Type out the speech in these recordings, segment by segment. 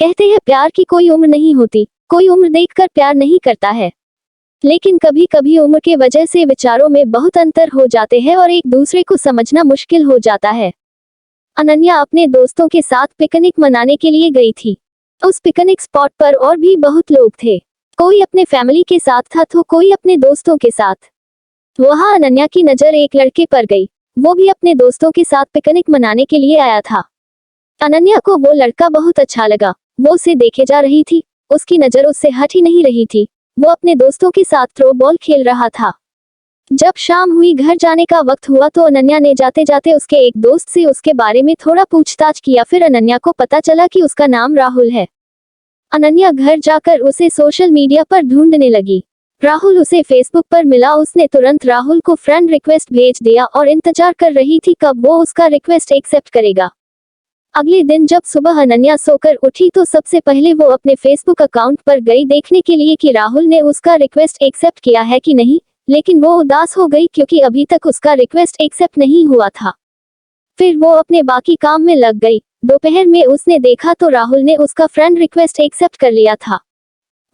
कहते हैं प्यार की कोई उम्र नहीं होती, कोई उम्र देखकर प्यार नहीं करता है। लेकिन कभी कभी उम्र के वजह से विचारों में बहुत अंतर हो जाते हैं और एक दूसरे को समझना मुश्किल हो जाता है। अनन्या अपने दोस्तों के साथ पिकनिक मनाने के लिए गई थी। उस पिकनिक स्पॉट पर और भी बहुत लोग थे। कोई अपने फैमिली के साथ था तो कोई अपने दोस्तों के साथ। वहां अनन्या की नजर एक लड़के पर गई। वो भी अपने दोस्तों के साथ पिकनिक मनाने के लिए आया था। अनन्या को वो लड़का बहुत अच्छा लगा। वो उसे देखे जा रही थी, उसकी नजर उससे हट ही नहीं रही थी। वो अपने दोस्तों के साथ थ्रो बॉल खेल रहा था। जब शाम हुई, घर जाने का वक्त हुआ तो अनन्या ने जाते जाते उसके एक दोस्त से उसके बारे में थोड़ा पूछताछ किया। फिर अनन्या को पता चला कि उसका नाम राहुल है। अनन्या घर जाकर उसे सोशल मीडिया पर ढूंढने लगी। राहुल उसे फेसबुक पर मिला। उसने तुरंत राहुल को फ्रेंड रिक्वेस्ट भेज दिया और इंतजार कर रही थी कब वो उसका रिक्वेस्ट एक्सेप्ट करेगा। अगले दिन जब सुबह अनन्या सोकर उठी तो सबसे पहले वो अपने फेसबुक अकाउंट पर गई देखने के लिए कि राहुल ने उसका रिक्वेस्ट एक्सेप्ट किया है कि नहीं, लेकिन वो उदास हो गई क्योंकि अभी तक उसका रिक्वेस्ट एक्सेप्ट नहीं हुआ था। फिर वो अपने बाकी काम में लग गई। दोपहर में उसने देखा तो राहुल ने उसका फ्रेंड रिक्वेस्ट एक्सेप्ट कर लिया था।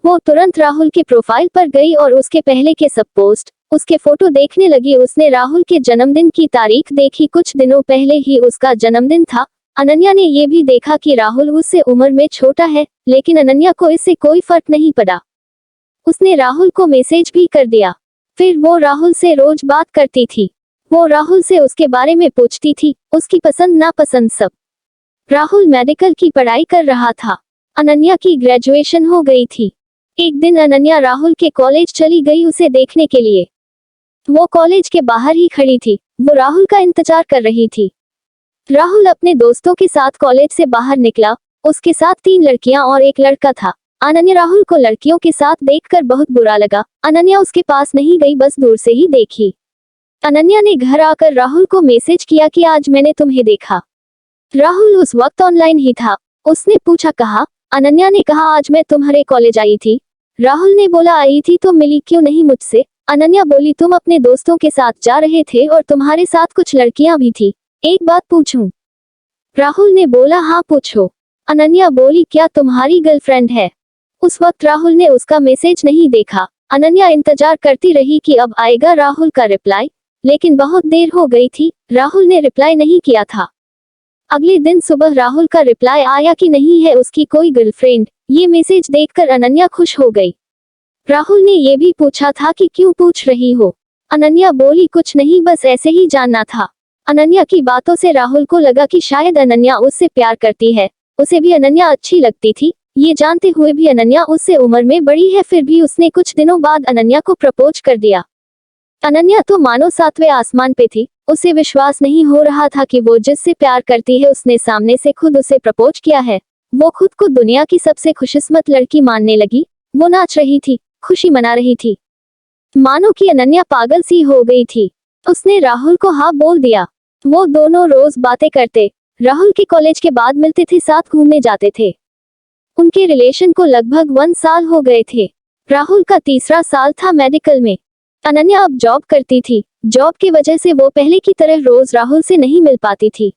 वो तुरंत राहुल के प्रोफाइल पर गई और उसके पहले के सब पोस्ट, उसके फोटो देखने लगी। उसने राहुल के जन्मदिन की तारीख देखी। कुछ दिनों पहले ही उसका जन्मदिन था। अनन्या ने ये भी देखा कि राहुल उससे उम्र में छोटा है, लेकिन अनन्या को इससे कोई फर्क नहीं पड़ा। उसने राहुल को मैसेज भी कर दिया। फिर वो राहुल से रोज बात करती थी। वो राहुल से उसके बारे में पूछती थी, उसकी पसंद नापसंद सब। राहुल मेडिकल की पढ़ाई कर रहा था। अनन्या की ग्रेजुएशन हो गई थी। एक दिन अनन्या राहुल के कॉलेज चली गई उसे देखने के लिए। वो कॉलेज के बाहर ही खड़ी थी। वो राहुल का इंतजार कर रही थी। राहुल अपने दोस्तों के साथ कॉलेज से बाहर निकला। उसके साथ 3 लड़कियां और एक लड़का था। अनन्या राहुल को लड़कियों के साथ देखकर बहुत बुरा लगा। अनन्या उसके पास नहीं गई, बस दूर से ही देखी। अनन्या ने घर आकर राहुल को मैसेज किया कि आज मैंने तुम्हें देखा। राहुल उस वक्त ऑनलाइन ही था। उसने पूछा कहा? अनन्या ने कहा आज मैं तुम्हारे कॉलेज आई थी। राहुल ने बोला आई थी तो मिली क्यों नहीं मुझसे? अनन्या बोली तुम अपने दोस्तों के साथ जा रहे थे और तुम्हारे साथ कुछ लड़कियां भी थी। एक बात पूछूं? राहुल ने बोला हाँ पूछो। अनन्या बोली क्या तुम्हारी गर्लफ्रेंड है? उस वक्त राहुल ने उसका मैसेज नहीं देखा। अनन्या इंतजार करती रही कि अब आएगा राहुल का रिप्लाई, लेकिन बहुत देर हो गई थी। राहुल ने रिप्लाई नहीं किया था। अगले दिन सुबह राहुल का रिप्लाई आया कि नहीं है उसकी कोई गर्लफ्रेंड। ये मैसेज देखकर अनन्या खुश हो गई। राहुल ने ये भी पूछा था कि क्यों पूछ रही हो? अनन्या बोली कुछ नहीं, बस ऐसे ही जानना था। अनन्या की बातों से राहुल को लगा कि शायद अनन्या उससे प्यार करती है। उसे भी अनन्या अच्छी लगती थी। ये जानते हुए भी अनन्या उससे उम्र में बड़ी है, फिर भी उसने कुछ दिनों बाद अनन्या को प्रपोज कर दिया। अनन्या तो मानो 7वें आसमान पे थी। उसे विश्वास नहीं हो रहा था कि वो जिससे प्यार करती है उसने सामने से खुद उसे प्रपोज किया है। वो खुद को दुनिया की सबसे खुशकिस्मत लड़की मानने लगी। वो नाच रही थी, खुशी मना रही थी, मानो कि अनन्या पागल सी हो गई थी। उसने राहुल को हाँ बोल दिया। वो दोनों रोज बातें करते। राहुल के कॉलेज के बाद मिलते थे, साथ घूमने जाते थे। उनके रिलेशन को लगभग 1 साल हो गए थे। राहुल का 3रा साल था मेडिकल में। अनन्या अब जॉब करती थी। जॉब की वजह से वो पहले की तरह रोज राहुल से नहीं मिल पाती थी।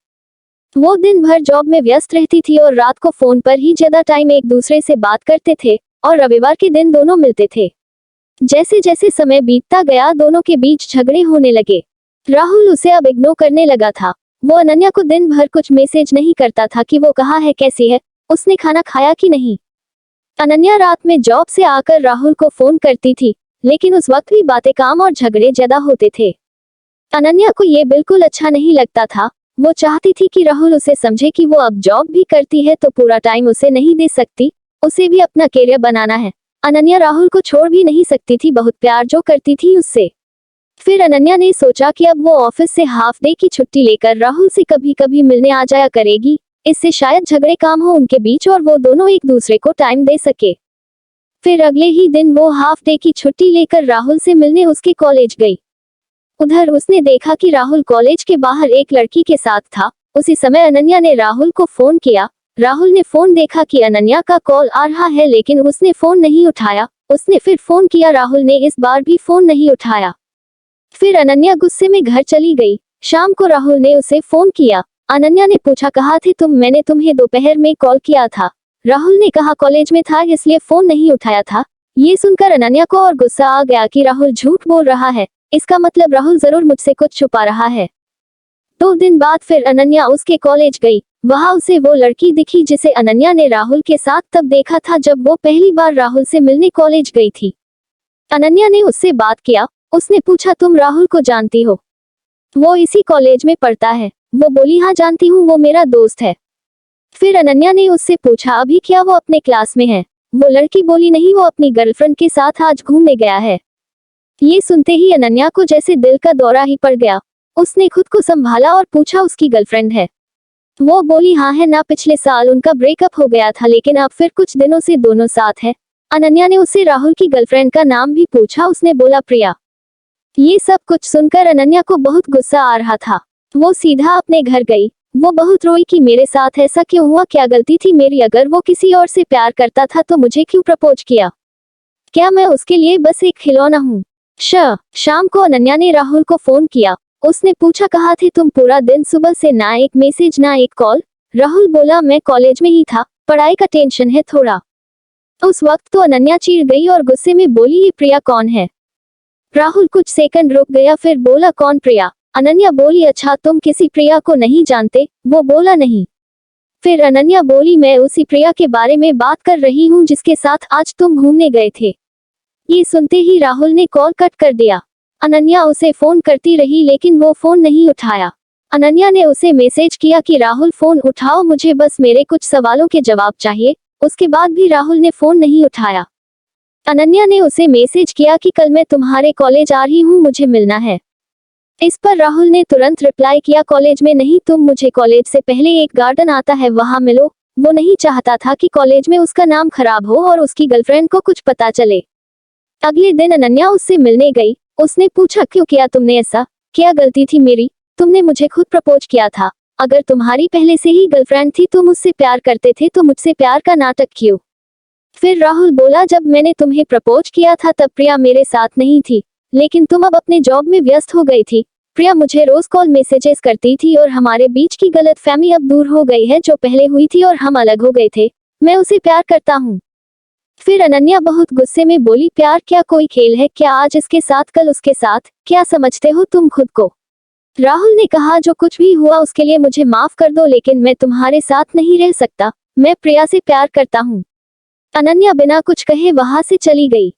वो दिन भर जॉब में व्यस्त रहती थी और रात को फोन पर ही ज्यादा टाइम एक दूसरे से बात करते थे और रविवार के दिन दोनों मिलते थे। जैसे जैसे समय बीतता गया दोनों के बीच झगड़े होने लगे। राहुल उसे अब इग्नोर करने लगा था। वो अनन्या को दिन भर कुछ मैसेज नहीं करता था कि वो कहाँ है, कैसी है, उसने खाना खाया कि नहीं। अनन्या रात में जॉब से आकर राहुल को फोन करती थी, लेकिन उस वक्त भी बातें काम और झगड़े ज्यादा होते थे। अनन्या को ये बिल्कुल अच्छा नहीं लगता था। वो चाहती थी कि राहुल उसे समझे कि वो अब जॉब भी करती है तो पूरा टाइम उसे नहीं दे सकती, उसे भी अपना करियर बनाना है। अनन्या राहुल को छोड़ भी नहीं सकती थी, बहुत प्यार जो करती थी उससे। फिर अनन्या ने सोचा कि अब वो ऑफिस से हाफ डे की छुट्टी लेकर राहुल से कभी कभी मिलने आ जाया करेगी। इससे शायद झगड़े काम हो उनके बीच और वो दोनों एक दूसरे को टाइम दे सके। फिर अगले ही दिन वो हाफ डे की छुट्टी लेकर राहुल से मिलने उसके कॉलेज गई। उधर उसने देखा कि राहुल कॉलेज के बाहर एक लड़की के साथ था। उसी समय अनन्या ने राहुल को फोन किया। राहुल ने फोन देखा कि अनन्या का कॉल आ रहा है, लेकिन उसने फोन नहीं उठाया। उसने फिर फोन किया, राहुल ने इस बार भी फोन नहीं उठाया। फिर अनन्या गुस्से में घर चली गई। शाम को राहुल ने उसे फोन किया। अनन्या ने पूछा कहाँ थे तुम? मैंने तुम्हें दोपहर में कॉल किया था। राहुल ने कहा कॉलेज में था इसलिए फोन नहीं उठाया था। ये सुनकर अनन्या को और गुस्सा आ गया कि राहुल झूठ बोल रहा है, इसका मतलब राहुल जरूर मुझसे कुछ छुपा रहा है। 2 दिन बाद फिर अनन्या उसके कॉलेज गई। वहां उसे वो लड़की दिखी जिसे अनन्या ने राहुल के साथ तब देखा था जब वो पहली बार राहुल से मिलने कॉलेज गई थी। अनन्या ने उससे बात किया। उसने पूछा तुम राहुल को जानती हो? वो इसी कॉलेज में पढ़ता है। वो बोली हाँ जानती हूँ, वो मेरा दोस्त है। फिर अनन्या ने उससे पूछा अभी क्या वो अपने क्लास में है? वो लड़की बोली नहीं, वो अपनी गर्लफ्रेंड के साथ आज घूमने गया है। ये सुनते ही अनन्या को जैसे दिल का दौरा ही पड़ गया। उसने खुद को संभाला और पूछा उसकी गर्लफ्रेंड है? वो बोली हाँ है ना, पिछले साल उनका ब्रेकअप हो गया था लेकिन अब फिर कुछ दिनों से दोनों साथ है। अनन्या ने उससे राहुल की गर्लफ्रेंड का नाम भी पूछा। उसने बोला प्रिया। ये सब कुछ सुनकर अनन्या को बहुत गुस्सा आ रहा था। वो सीधा अपने घर गई। वो बहुत रोई कि मेरे साथ ऐसा क्यों हुआ, क्या गलती थी मेरी? अगर वो किसी और से प्यार करता था तो मुझे क्यों प्रपोज किया? क्या मैं उसके लिए बस एक खिलौना हूँ? शाम को अनन्या ने राहुल को फोन किया। उसने पूछा कहाँ थे तुम पूरा दिन? सुबह से ना एक मैसेज ना एक कॉल। राहुल बोला मैं कॉलेज में ही था, पढ़ाई का टेंशन है थोड़ा। उस वक्त तो अनन्या चिढ़ गई और गुस्से में बोली ये प्रिया कौन है? राहुल कुछ सेकंड रुक गया, फिर बोला कौन प्रिया? अनन्या बोली अच्छा तुम किसी प्रिया को नहीं जानते? वो बोला नहीं। फिर अनन्या बोली मैं उसी प्रिया के बारे में बात कर रही हूँ जिसके साथ आज तुम घूमने गए थे। ये सुनते ही राहुल ने कॉल कट कर दिया। अनन्या उसे फोन करती रही लेकिन वो फोन नहीं उठाया। अनन्या ने उसे मैसेज किया कि राहुल फोन उठाओ, मुझे बस मेरे कुछ सवालों के जवाब चाहिए। उसके बाद भी राहुल ने फोन नहीं उठाया। अनन्या ने उसे मैसेज किया कि कल मैं तुम्हारे कॉलेज आ रही हूँ, मुझे मिलना है। इस पर राहुल ने तुरंत रिप्लाई किया कॉलेज में नहीं, तुम मुझे कॉलेज से पहले एक गार्डन आता है वहां मिलो। वो नहीं चाहता था कि कॉलेज में उसका नाम खराब हो और उसकी गर्लफ्रेंड को कुछ पता चले। अगले दिन अनन्या उससे मिलने गई। उसने पूछा क्यों किया तुमने ऐसा? क्या गलती थी मेरी? तुमने मुझे खुद प्रपोज किया था। अगर तुम्हारी पहले से ही गर्लफ्रेंड थी, तुम मुझसे प्यार करते थे तो मुझसे प्यार का नाटक क्यों? फिर राहुल बोला जब मैंने तुम्हें प्रपोज किया था तब प्रिया मेरे साथ नहीं थी, लेकिन तुम अब अपने जॉब में व्यस्त हो गई थी। प्रिया मुझे रोज कॉल मैसेजेस करती थी और हमारे बीच की गलतफहमी अब दूर हो गई है, जो पहले हुई थी और हम अलग हो गए थे। मैं उसे प्यार करता हूँ। फिर अनन्या बहुत गुस्से में बोली प्यार क्या कोई खेल है क्या? आज इसके साथ कल उसके साथ, क्या समझते हो तुम खुद को? राहुल ने कहा जो कुछ भी हुआ उसके लिए मुझे माफ कर दो, लेकिन मैं तुम्हारे साथ नहीं रह सकता। मैं प्रिया से प्यार करता हूँ। अनन्या बिना कुछ कहे वहां से चली गई।